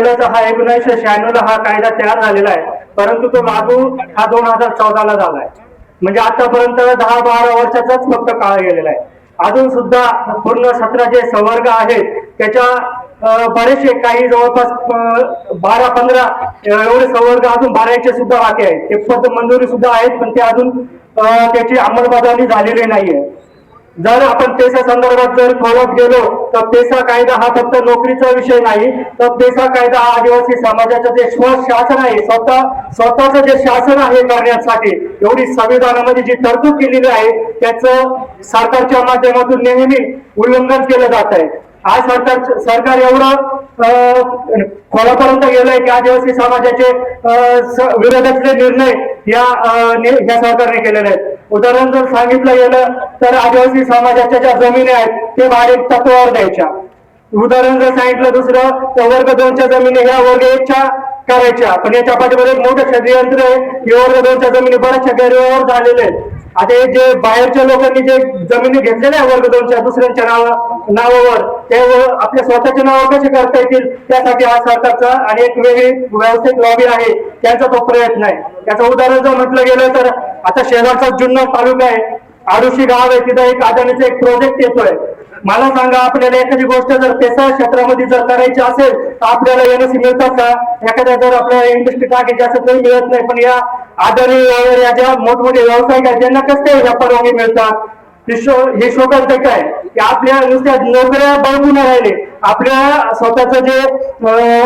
हा 1996 ला हा कायदा तयार झालेला आहे, परंतु तो लागू हा 2014 ला झालाय. म्हणजे आतापर्यंत 10-12 वर्षाचाच फक्त काळ गेलेला आहे. अजून सुद्धा पूर्ण 17 जे संवर्ग आहेत त्याच्या बरेचसे काही जवळपास 12-15 एवढे संवर्ग अजून भरायचे सुद्धा बाकी आहेत. ते पद मंजुरी सुद्धा आहेत, पण ते अजून त्याची अंमलबजावणी झालेली नाहीये. जर आपण पेसा संदर्भात जर खोलात गेलो तर पेसा कायदा हा फक्त नोकरीचा विषय नाही, तर पेसा कायदा हा आदिवासी समाजाचं जे शासन आहे, स्वतःच जे शासन आहे करण्यासाठी एवढी संविधानामध्ये जी तरतूद केलेली आहे त्याचं सरकारच्या माध्यमातून नेहमी उल्लंघन केलं जात आहे. आज सरकार एवढं खोलापर्यंत गेलंय की आदिवासी समाजाचे विरोधातले निर्णय या सरकारने केलेले आहेत. उदाहरण जर सांगितलं गेलं तर आदिवासी समाजाच्या ज्या जमिनी आहेत ते भाडे तत्वावर द्यायच्या. उदाहरण जर सांगितलं दुसरं तर वर्ग 2च्या जमिनी ह्या वर्ग 1च्या करायच्या, पण याच्या पाठीमध्ये एक मोठं षडयंत्र आहे की वर्ग 2च्या जमिनी बऱ्याचशा गैरव्यवहार झालेले आहेत. आता हे जे बाहेरच्या लोकांनी जे जमिनी घेतलेल्या वर्ग 2च्या दुसऱ्यांच्या नावावर ते आपल्या स्वतःच्या नावावर कसे करता येतील त्यासाठी हा सरकारचा आणि एक वेगळी व्यावसायिक लॉबी आहे त्यांचा तो प्रयत्न आहे. याचं उदाहरण जर म्हटलं गेलं तर आता शेजारचा जुन्नर तालुका आहे, आडुशी गाव आहे, तिथं एक अदानीचा एक प्रोजेक्ट येतोय. मला सांगा, आपल्याला एखादी गोष्ट जर पेसा क्षेत्रामध्ये जर करायची असेल तर आपल्याला एनओसी मिळतात का? एखाद्या जर आपल्याला इंडस्ट्री टाकायची असेल तरी मिळत नाही, पण या अदानी वगैरे या ज्या मोठमोठे व्यावसायिक आहेत त्यांना कसं काय या परवानगी मिळतात? हे शोधत काय की आपल्या नुसत्या नोकऱ्या बळकून राहिले, आपल्या स्वतःच जे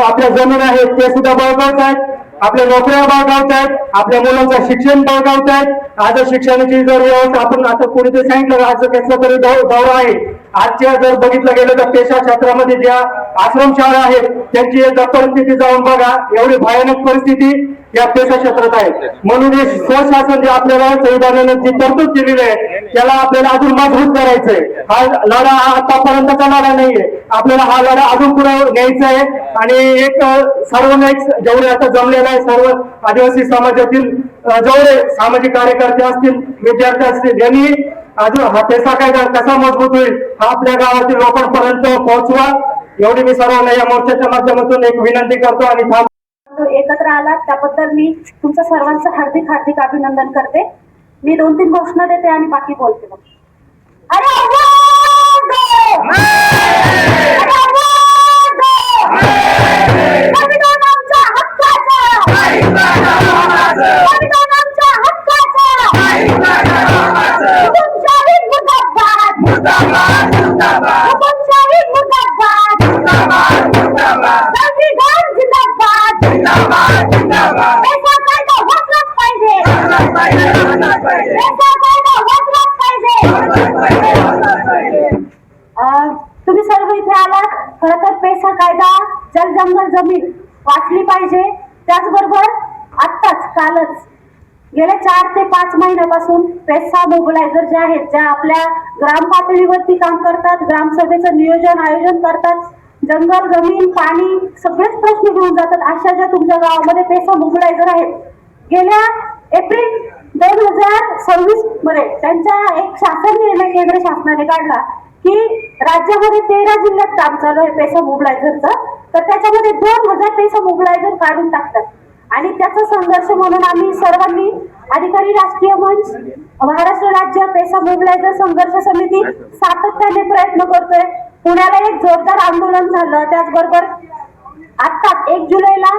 आपल्या जमीन आहेत ते सुद्धा बळकावत आहेत, आपल्या नोकऱ्या बळकावतायत, आपल्या मुलांचं शिक्षण बळकावतायत. आज शिक्षणाची जर व्यवस्था आपण आता कोणीतरी सांगितलं आज कसला तरी दौरा आहे, आजच्या जर बघितलं गेलं तर पेशा क्षेत्रामध्ये ज्या आश्रमशाळा आहेत त्यांची जर परिस्थिती जाऊन बघा, एवढी भयानक परिस्थिती या पेशा क्षेत्रात आहे. म्हणून हे स्वशासन जे आपल्याला संविधानाने जी तरतूद केलेली आहे त्याला आपल्याला अजून मजबूत करायचंय. हा लढा हा आतापर्यंतचा लढा नाहीये, आपल्याला हा लढा अजून पुढे न्यायचा आहे. आणि एक सर्वांना जेवढे आता जमलेला आहे सर्व आदिवासी समाजातील जेवढे सामाजिक कार्यकर्ते असतील, विद्यार्थी असतील, यांनी अजून हा पेसा कायदा कसा मजबूत होईल हा आपल्या गावातील लोकांपर्यंत पोहोचवा, एवढी मी सर्वांना या मोर्चाच्या माध्यमातून एक विनंती करतो. आणि एकत्र आलात त्याबद्दल मी तुमचं सर्वांचं हार्दिक हार्दिक अभिनंदन करते. मी 2-3 घोषणा देते आणि बाकी बोलते. तुम्ही सर्व इथे आलात. खरं तर पेसा कायदा जल जंगल जमीन वाचली पाहिजे. त्याचबरोबर आत्ताच कालच गेल्या 4 ते 5 महिन्यापासून पेसा मोबिलायझर जे आहेत, ज्या आपल्या ग्राम पातळीवरती काम करतात, ग्रामसभेचं नियोजन आयोजन करतात, जंगल जमीन पाणी सगळेच प्रश्न घेऊन जातात, अशा ज्या तुमच्या गावामध्ये पेसा मोबिलायझर आहेत, गेल्या एप्रिल 2026 मध्ये त्यांचा एक शासन निर्णय केंद्र शासनाने काढला की राज्यामध्ये 13 जिल्ह्यात काम चालू आहे पेसा मोबिलायझरचं, तर त्याच्यामध्ये 2000 पेसा मोबिलायझर काढून टाकतात. आणि त्याचा संघर्ष म्हणून आम्ही सर्वांनी अधिकारी राष्ट्रीय मंच, महाराष्ट्र राज्य पेसा मोबिलायझर संघर्ष समिती सातत्याने प्रयत्न करतोय. पुण्याला एक जोरदार आंदोलन झालं. त्याचबरोबर आत्ताच 1 जुलैला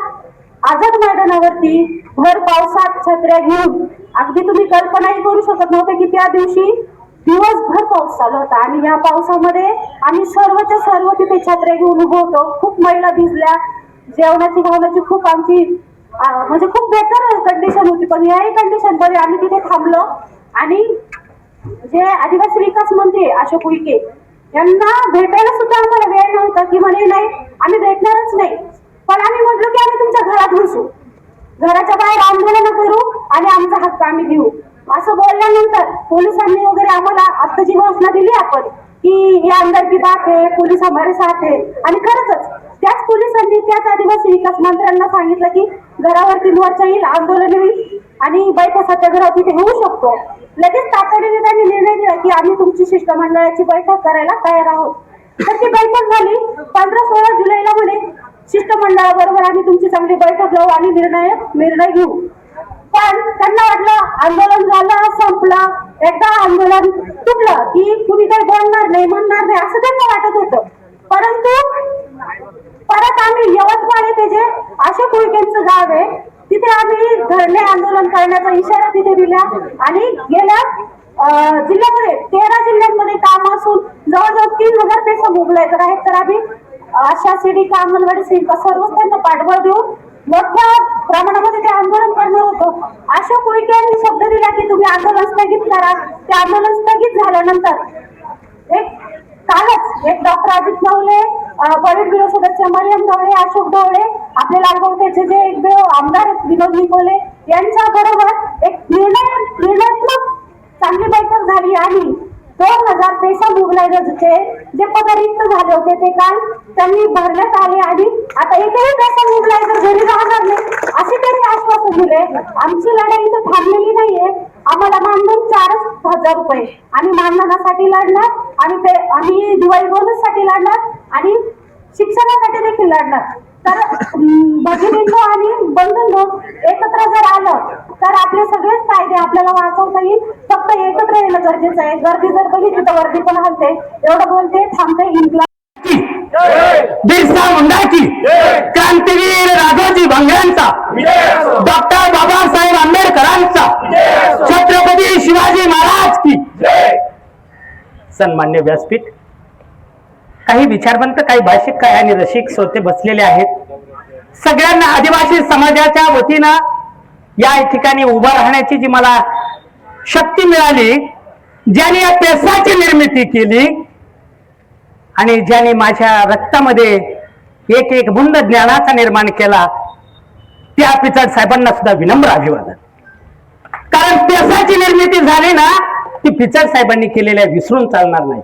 आझाद मैदानावरती भर पावसात छत्र्या घेऊन, अगदी तुम्ही कल्पनाही करू शकत नव्हते की त्या दिवशी दिवसभर पाऊस चालू होता आणि या पावसामध्ये आम्ही सर्वच्या सर्व तिथे छत्र्या घेऊन उभं होतो. खूप महिला भिजल्या, जेवणाची खावण्याची खूप आमची म्हणजे खूप बेकार कंडिशन होती, पण याही कंडिशन मध्ये आम्ही तिथे थांबलो. आणि जे आदिवासी विकास मंत्री अशोक उईके यांना भेटायला सुद्धा आम्हाला वेळ नव्हता की म्हणे नाही आम्ही भेटणारच नाही, पण आम्ही म्हटलो की आम्ही तुमच्या घरात घुसू, घराच्या बाहेर आंदोलन करू आणि आमचा हक्क आम्ही घेऊ. असं बोलल्यानंतर पोलिसांनी वगैरे आम्हाला आता जी घोषणा दिली आपण की हे अंदर की बात आहे, पोलीस हमारे साथ है. आणि खरंच त्याच पोलिसांनी त्याच आदिवासी विकास मंत्र्यांना सांगितलं की घरावरती मोर्चा येईल, आंदोलन होईल आणि बैठक सत्याग्रह तिथे होऊ शकतो. लगेच तातडीने त्यांनी निर्णय दिला की आम्ही तुमची शिष्टमंडळाची बैठक करायला तयार आहोत. तर ती बैठक झाली 15-16 जुलैला म्हणे शिष्टमंडळाबरोबर आम्ही तुमची चांगली बैठक घेऊ आणि निर्णय घेऊ. पण त्यांना वाटलं आंदोलन झालं संपलं, एकदा आंदोलन तुटलं की कुणी काही बोलणार नाही म्हणणार नाही असं त्यांना वाटत होतं. परंतु परत आम्ही यवतमाळ येथे जे अशोक उईकेंचं गाव आहे तिथे आम्ही धरणे आंदोलन करण्याचा इशारा तिथे दिला आणि गेल्या जिल्ह्यामध्ये 13 जिल्ह्यांमध्ये काम असून जवळजवळ 3000 पेक्षा मोबिलायझर आहेत. तर आम्ही आशा सेविका अंगणवाडी सेविका सर्वच त्यांना पाठबळ देऊन मोठ्या प्रमाणामध्ये ते आंदोलन करणार होतो. अशोक उईके यांनी शब्द दिला की तुम्ही आंदोलन स्थगित करा. ते आंदोलन स्थगित झाल्यानंतर कालच एक डॉक्टर अजित नवले, पॉलिट ब्युरो सदस्य मरियम ढवळे, अशोक ढवळे, आपले लालगावचे जे एक आमदार विनोद निकोले यांच्या बरोबर एक निर्णयात्मक चांगली बैठक झाली आणि 2000 पेसा मोबिलायझरचे जे पद रिक्त झाले होते ते काल त्यांनी भरण्यात आले आणि आता एकही पेसा मोबिलायझर घरी राहणार नाही असे त्यांनी आश्वासन दिले. आमची लढाई इथं थांबलेली नाहीये. आम्हाला मानधन 4000 रुपये आणि मानधनासाठी लढणार, आम्ही दिवाळी बोनससाठी लढणार आणि शिक्षणासाठी देखील लढणार. तर भगिनींनो आणि बंधूंनो एकत्र जर आलं तर आपले सगळेच कायदे आपल्याला वाचवता येईल. फक्त एकत्र येणं गरजेचं आहे. गर्दी जर बघितली तर गर्दी पण हलते. एवढं बोलते थांबते. इन्क्लाब बिरसा मुंडा की, क्रांतीवीर राघोजी भांगरांचा, डॉक्टर बाबासाहेब आंबेडकरांचा, छत्रपती शिवाजी महाराज की. सन्मान्य व्यासपीठ, काही विचारवंत, काही भाषिक, काही आणि रसिक श्रोते बसलेले आहेत. सगळ्यांना आदिवासी समाजाच्या वतीनं या ठिकाणी उभं राहण्याची जी मला शक्ती मिळाली, ज्याने या पेसाची निर्मिती केली आणि ज्याने माझ्या रक्तामध्ये एक एक बुंद ज्ञानाचा निर्माण केला, त्या पिचड साहेबांना सुद्धा विनम्र अभिवादन. कारण पेसाची निर्मिती झाली ना, ती पिचड साहेबांनी केलेल्या विसरून चालणार नाही.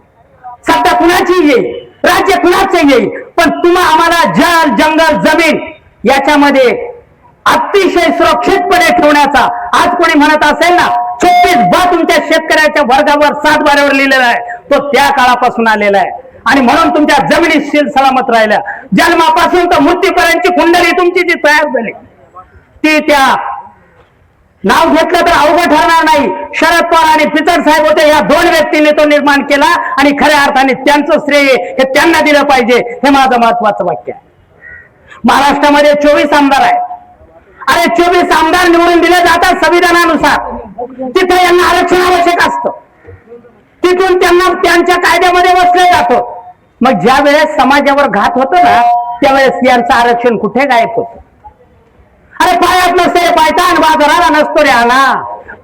सत्ता कुणाची येईल, राज्य कुणाचं येईल, पण तुम्हा आम्हाला जल, जंगल, जमीन याच्यामध्ये अतिशय सुरक्षितपणे ठेवण्याचा, आज कोणी म्हणत असेल ना 36 तुमच्या शेतकऱ्याच्या वर्गावर 7 बारावर लिहिलेला आहे, तो त्या काळापासून आलेला आहे. आणि म्हणून तुमच्या जमिनी शील सलामत राहिल्या. जन्मापासून तर मृत्यूपर्यंतची कुंडली तुमची जी तयार झाली ती, त्या नाव घेतलं तर अवघड ठरणार नाही. शरद पवार आणि पिचड साहेब होते, या 2 व्यक्तींनी तो निर्माण केला आणि खऱ्या अर्थाने त्यांचं श्रेय हे त्यांना दिलं पाहिजे. हे माझं महत्वाचं वाक्य आहे. महाराष्ट्रामध्ये 24 आमदार आहेत. अरे 24 आमदार निवडून दिले जातात संविधानानुसार. तिथे यांना आरक्षण आवश्यक असतं. तिथून त्यांना त्यांच्या कायद्यामध्ये बसलं जातं. मग ज्या वेळेस समाजावर घात होतो ना, त्यावेळेस यांचं आरक्षण कुठे गायब होतं. अरे पायात नसतो रे पायतान, बाजाराला नसतो रे आणा.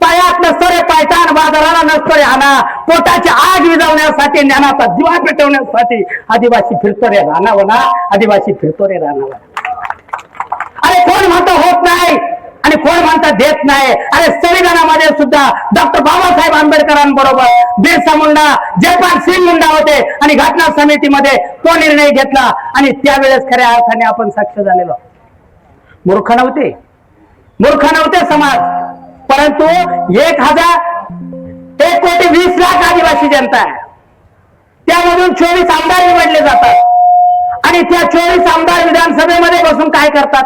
पायात नसतो रे पायतान, बाजाराला नसतो रे आणा. पोटाची आग विझवण्यासाठी, ज्ञानाचा दिवा पेटवण्यासाठी आदिवासी फिरतो रे रानावना, आदिवासी फिरतो रे रानावना. अरे कोण म्हणतो होत नाही आणि कोण म्हणतं देत नाही. अरे संविधानामध्ये सुद्धा डॉक्टर बाबासाहेब आंबेडकरांबरोबर बिरसा मुंडा, जयपाल सिंग मुंडा होते आणि घटना समितीमध्ये तो निर्णय घेतला आणि त्यावेळेस खऱ्या अर्थाने आपण साक्ष झालेलो. मूर्ख नव्हते समाज, परंतु 1,20,00,000 आदिवासी जनता आहे. त्यामधून 24 आमदार निवडले जातात आणि त्या 24 आमदार विधानसभेमध्ये बसून काय करतात.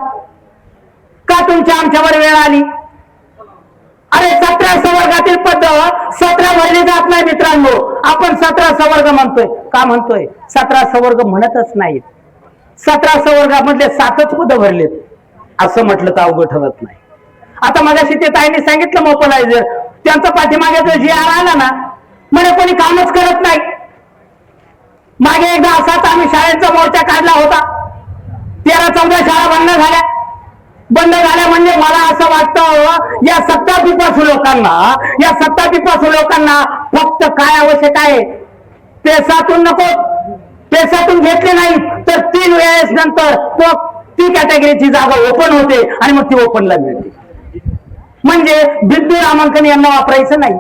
का तुमच्या आमच्यावर वेळ आली. अरे 17 संवर्गातील पद 17 भरली जात नाही मित्रांनो. आपण 17 संवर्ग म्हणतोय. का म्हणतोय? 17 संवर्ग म्हणतच नाहीत. 17 संवर्गामधले 7च पद भरलेत असं म्हटलं तर अवघड ठरत नाही. आता मगाशी ते ताईंनी सांगितलं मोबिलायझर, त्यांचं पाठीमागे जो जी आर आला ना, म्हणे कोणी कामच करत नाही. मागे एकदा असाच आम्ही शाळेचा मोर्चा काढला होता. 13-14 शाळा बंद झाल्या म्हणजे मला असं वाटतं या सत्तापिपासू लोकांना फक्त काय आवश्यक आहे, पेसातून नको, पेसातून घेतले नाही तर 3 वेळेस नंतर ती कॅटेगरीची जागा ओपन होते आणि मग ती ओपनला मिळते. म्हणजे बिंदू नामांकन यांना वापरायचं नाही.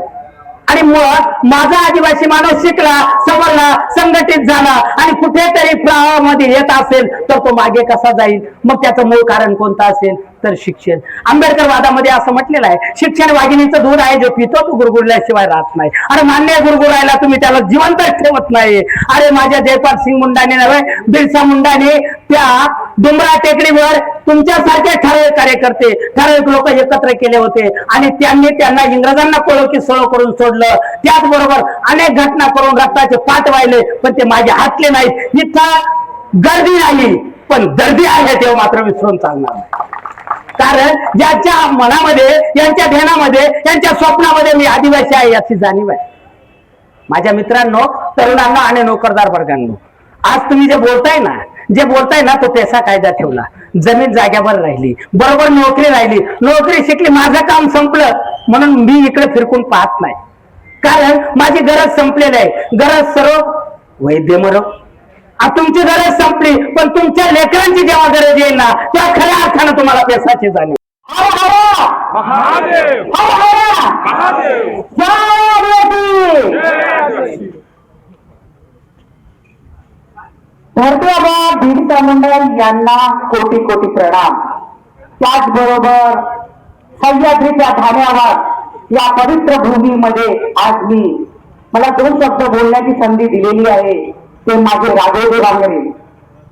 आणि मग माझा आदिवासी माणूस शिकला, सवरला, संघटित झाला आणि कुठेतरी प्रवाहामध्ये येत असेल तर तो मागे कसा जाईल. मग त्याचं मूळ कारण कोणतं असेल? तर शिक्षण. आंबेडकर वादामध्ये असं म्हटलेलं आहे, शिक्षण वाघिणीचं दूध आहे, जो पितो तो गुरगुरल्याशिवाय राहत नाही. अरे मान्य गुरगुरायला तुम्ही त्याला जिवंतच ठेवत नाही. अरे माझ्या जयपाल सिंग मुंडाने नव्हे, बिरसा मुंडाने त्या डोंगरा टेकडीवर तुमच्यासारखे ठराविक कार्यकर्ते, ठराविक लोक एकत्र केले होते आणि त्यांना इंग्रजांना कोळो की सोळो करून सोडलं. त्याचबरोबर अनेक घटना करून रक्ताचे पाठ वाहिले, पण ते माझे हातले नाहीत. इथं गर्दी नाही पण दर्दी आहे, तेव्हा मात्र विसरून चालणार नाही. कारण ज्याच्या मनामध्ये, यांच्या ध्यानामध्ये, यांच्या स्वप्नामध्ये मी आदिवासी आहे याची जाणीव आहे. माझ्या मित्रांनो, तरुणांना आणि नोकरदार वर्गांनो, आज तुम्ही जे बोलताय ना तो पैसा कायदा ठेवला, जमीन जाग्यावर राहिली, बरोबर नोकरी राहिली, नोकरी शिकली, माझं काम संपलं म्हणून मी इकडे फिरकून पाहत नाही. कारण माझी गरज संपलेली आहे. गरज सर्व वैद्य मरो, तुमची गरज संपली, पण तुमच्या लेकरांची जेव्हा गरज येईल ना, तेव्हा खऱ्या अर्थानं तुम्हाला पैसाची जाणीव. धरतीआबा बिरसा मुंडा यांना कोटी कोटी प्रणाम. त्याचबरोबर सह्याद्रीच्या ठाण्यावर या पवित्र भूमीमध्ये आज मला 2 शब्द बोलण्याची संधी दिलेली आहे. ते माझे राघोजी भांगरे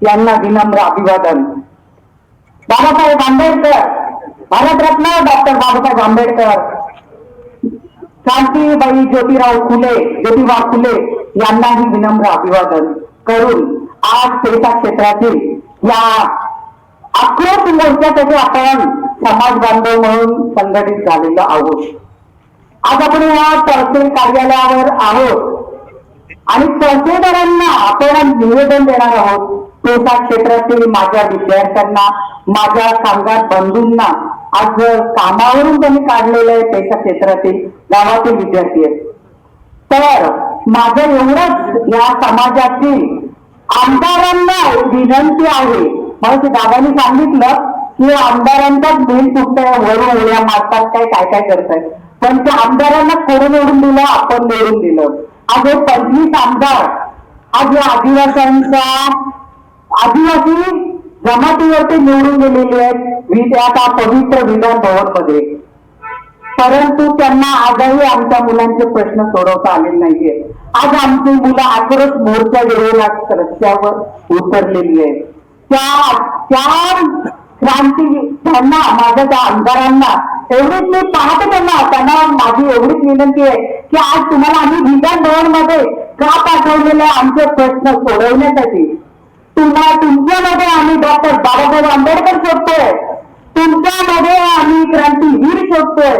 यांना विनम्र अभिवादन. बाबासाहेब आंबेडकर, भारतरत्न डॉक्टर बाबासाहेब आंबेडकर, क्रांतीबाई ज्योतिबा फुले यांनाही विनम्र अभिवादन करून आज पैसा क्षेत्रातील या आक्रोश मोर्चासाठी आपण समाज बांधव म्हणून संघटित झालेलो आहोत. आज आपण या तहसील कार्यालयावर आहोत आणि तहसीलदारांना आपण निवेदन देणार आहोत. पैसा क्षेत्रातील माझ्या विद्यार्थ्यांना, माझ्या कामगार बंधूंना आज कामावरून त्यांनी काढलेलं आहे. पैसा क्षेत्रातील गावातील विद्यार्थी आहेत. तर माझं एवढंच या समाजातील आमदारांना विनंती आहे. मला ते दादांनी सांगितलं की आमदारांचाच मेल तुटतंय, वरून उड्या मारतात, काय करतायत. पण त्या आमदारांना कोण निवडून दिलं? आपण निवडून दिलं. आज 25 आमदार आज या आदिवासी जमातीवरती निवडून गेलेले आहेत आता पवित्र विधान भवन मध्ये. परंतु त्यांना आजही आमच्या मुलांचे प्रश्न सोडवता आले नाहीये. आज आमची मुलं आक्रोश मोर्चा घेऊन रस्त्यावर उतरलेली आहे. त्या क्रांती त्यांना, माझ्या त्या आमदारांना एवढीच मी पाहते, त्यांना माझी एवढीच विनंती आहे की आज तुम्हाला आम्ही विधान भवन मध्ये का पाठवलेले आमचे प्रश्न सोडवण्यासाठी. तुमच्यामध्ये आम्ही डॉक्टर बाबासाहेब आंबेडकर शोधतोय, तुमच्यामध्ये आम्ही क्रांतीवीर शोधतोय.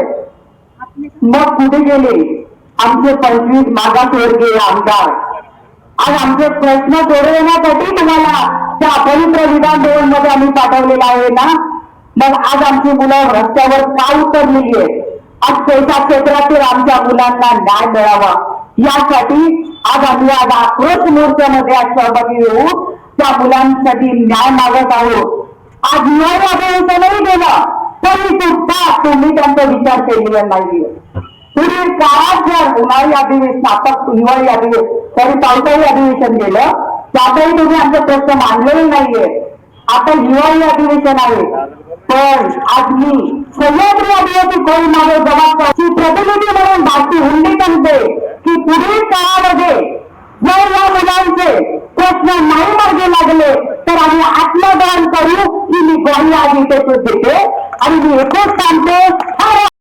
मग कुठे गेले आमचे 25 मागासवर्गीय आमदार? आज आमचे प्रश्न सोडवण्यासाठी तुम्हाला त्या पवित्र विधान भवन मध्ये आम्ही पाठवलेला आहे ना. मग आज आमची मुलं रस्त्यावर का उतरलेली आहे? आज पैसा क्षेत्रातील आमच्या मुलांना न्याय मिळावा यासाठी आज आम्ही आज आक्रोश मोर्चामध्ये आज सहभागी होऊ, त्या मुलांसाठी न्याय मागत आहोत. आज न्याय अधिवेशनही गेलं तरी सुद्धा तुम्ही त्यांचा विचार केलेला नाहीये. पूर्वी काळात जर उन्हाळी अधिवेशन, आता हिवाळी अधिवेशन, तरी पावसाळी अधिवेशन गेलं त्यातही तुम्ही आमचे प्रश्न मांडलेले नाहीये. आता हिवाळी अधिवेशन आहे, पण आज मी सह्याद्री आदिवासी कोळी मागे जमातीची प्रतिनिधी म्हणून भारती हुंडी सांगते की पुढील काळामध्ये जर या मुलांचे प्रश्न नाही मार्गी लागले तर आम्ही आत्मदान करू ही मी ग्वाही आज इथे देते. आणि मी एकच सांगते,